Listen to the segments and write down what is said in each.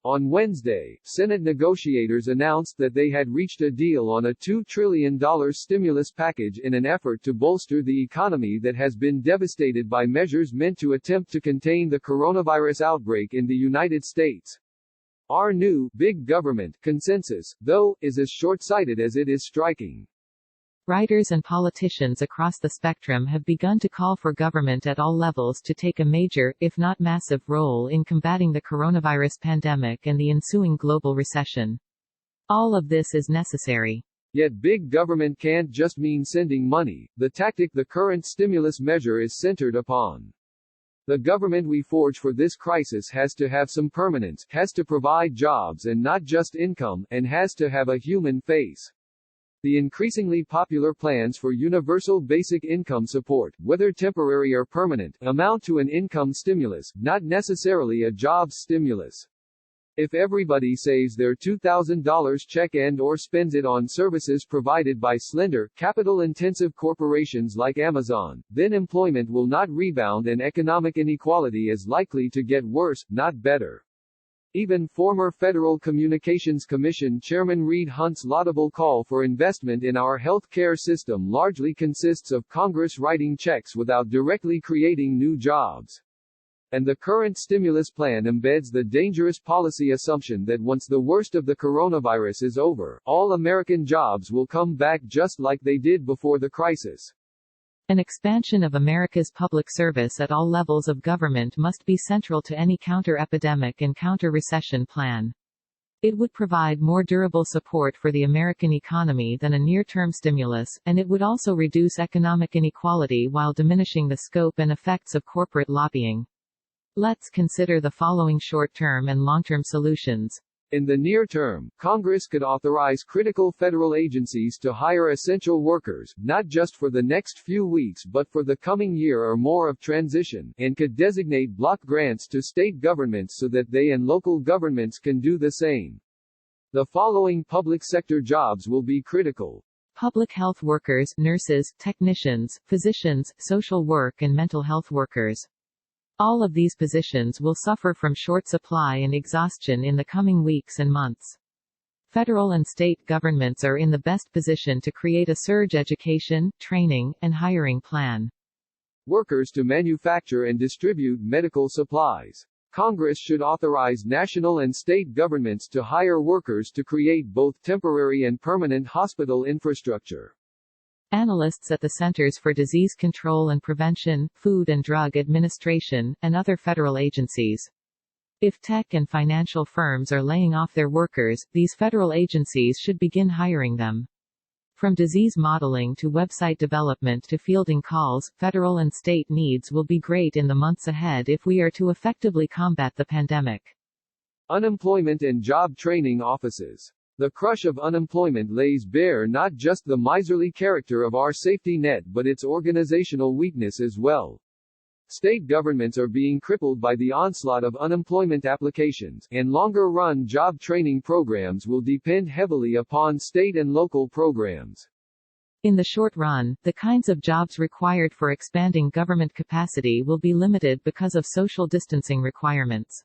On Wednesday, Senate negotiators announced that they had reached a deal on a $2 trillion stimulus package in an effort to bolster the economy that has been devastated by measures meant to attempt to contain the coronavirus outbreak in the United States. Our new, big government, consensus, though, is as short-sighted as it is striking. Writers and politicians across the spectrum have begun to call for government at all levels to take a major, if not massive, role in combating the coronavirus pandemic and the ensuing global recession. All of this is necessary. Yet big government can't just mean sending money, the tactic the current stimulus measure is centered upon. The government we forge for this crisis has to have some permanence, has to provide jobs and not just income, and has to have a human face. The increasingly popular plans for universal basic income support, whether temporary or permanent, amount to an income stimulus, not necessarily a jobs stimulus. If everybody saves their $2,000 check and/or spends it on services provided by slender, capital-intensive corporations like Amazon, then employment will not rebound and economic inequality is likely to get worse, not better. Even former Federal Communications Commission Chairman Reed Hunt's laudable call for investment in our health care system largely consists of Congress writing checks without directly creating new jobs. And the current stimulus plan embeds the dangerous policy assumption that once the worst of the coronavirus is over, all American jobs will come back just like they did before the crisis. An expansion of America's public service at all levels of government must be central to any counter-epidemic and counter-recession plan. It would provide more durable support for the American economy than a near-term stimulus, and it would also reduce economic inequality while diminishing the scope and effects of corporate lobbying. Let's consider the following short-term and long-term solutions. In the near term, Congress could authorize critical federal agencies to hire essential workers, not just for the next few weeks but for the coming year or more of transition, and could designate block grants to state governments so that they and local governments can do the same. The following public sector jobs will be critical. Public health workers, nurses, technicians, physicians, social work and mental health workers. All of these positions will suffer from short supply and exhaustion in the coming weeks and months. Federal and state governments are in the best position to create a surge education, training, and hiring plan. Workers to manufacture and distribute medical supplies. Congress should authorize national and state governments to hire workers to create both temporary and permanent hospital infrastructure. Analysts at the Centers for Disease Control and Prevention, Food and Drug Administration, and other federal agencies. If tech and financial firms are laying off their workers, these federal agencies should begin hiring them. From disease modeling to website development to fielding calls, federal and state needs will be great in the months ahead if we are to effectively combat the pandemic. Unemployment and job training offices. The crush of unemployment lays bare not just the miserly character of our safety net but its organizational weakness as well. State governments are being crippled by the onslaught of unemployment applications, and longer-run job training programs will depend heavily upon state and local programs. In the short run, the kinds of jobs required for expanding government capacity will be limited because of social distancing requirements.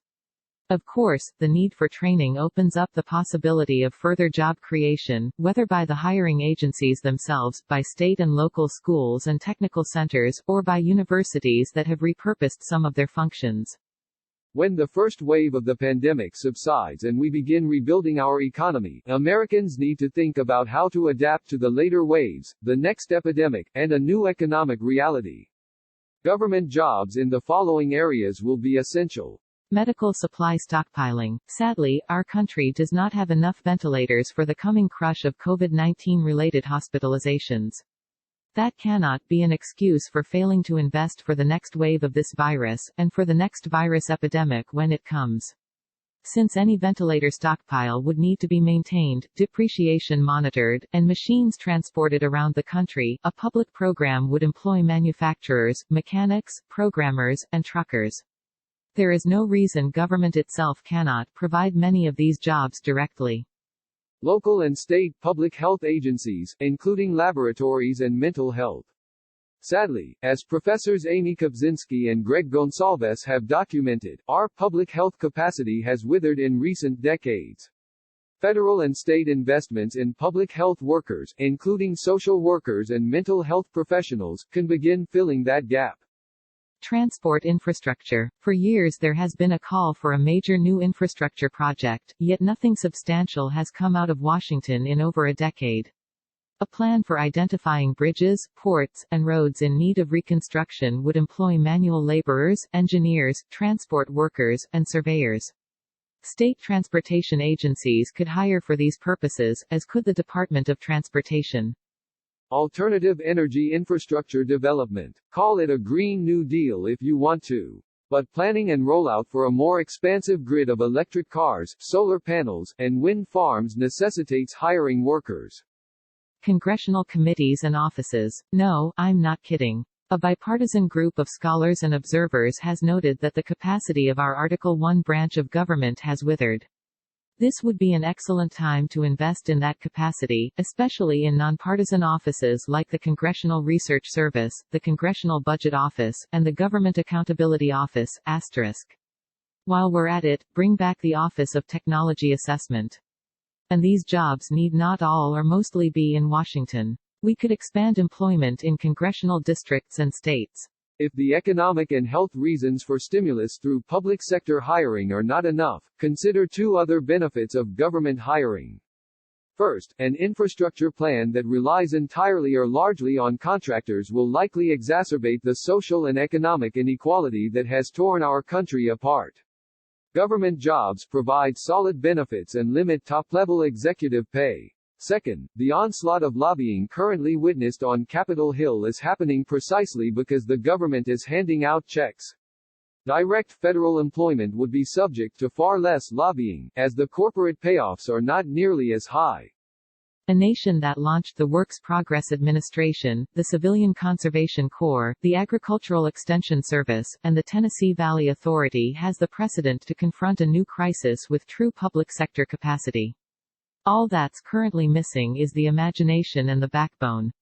Of course, the need for training opens up the possibility of further job creation, whether by the hiring agencies themselves, by state and local schools and technical centers, or by universities that have repurposed some of their functions. When the first wave of the pandemic subsides and we begin rebuilding our economy, Americans need to think about how to adapt to the later waves, the next epidemic, and a new economic reality. Government jobs in the following areas will be essential. Medical supply stockpiling. Sadly, our country does not have enough ventilators for the coming crush of COVID-19 related hospitalizations. That cannot be an excuse for failing to invest for the next wave of this virus, and for the next virus epidemic when it comes. Since any ventilator stockpile would need to be maintained, depreciation monitored, and machines transported around the country, a public program would employ manufacturers, mechanics, programmers, and truckers. There is no reason government itself cannot provide many of these jobs directly. Local and state public health agencies, including laboratories and mental health Sadly, as Professors Amy Kobzinski and Greg Gonsalves have documented, our public health capacity has withered in recent decades. Federal and state investments in public health workers, including social workers and mental health professionals, can begin filling that gap. Transport infrastructure. For years there has been a call for a major new infrastructure project, yet nothing substantial has come out of Washington in over a decade. A plan for identifying bridges, ports, and roads in need of reconstruction would employ manual laborers, engineers, transport workers, and surveyors. State transportation agencies could hire for these purposes, as could the Department of Transportation. Alternative energy infrastructure development. Call it a Green New Deal if you want to. But planning and rollout for a more expansive grid of electric cars, solar panels, and wind farms necessitates hiring workers. Congressional committees and offices. No, I'm not kidding. A bipartisan group of scholars and observers has noted that the capacity of our Article 1 branch of government has withered. This would be an excellent time to invest in that capacity, especially in nonpartisan offices like the Congressional Research Service, the Congressional Budget Office, and the Government Accountability Office, *. While we're at it, bring back the Office of Technology Assessment. And these jobs need not all or mostly be in Washington. We could expand employment in congressional districts and states. If the economic and health reasons for stimulus through public sector hiring are not enough, consider two other benefits of government hiring. First, an infrastructure plan that relies entirely or largely on contractors will likely exacerbate the social and economic inequality that has torn our country apart. Government jobs provide solid benefits and limit top-level executive pay. Second, the onslaught of lobbying currently witnessed on Capitol Hill is happening precisely because the government is handing out checks. Direct federal employment would be subject to far less lobbying, as the corporate payoffs are not nearly as high. A nation that launched the Works Progress Administration, the Civilian Conservation Corps, the Agricultural Extension Service, and the Tennessee Valley Authority has the precedent to confront a new crisis with true public sector capacity. All that's currently missing is the imagination and the backbone.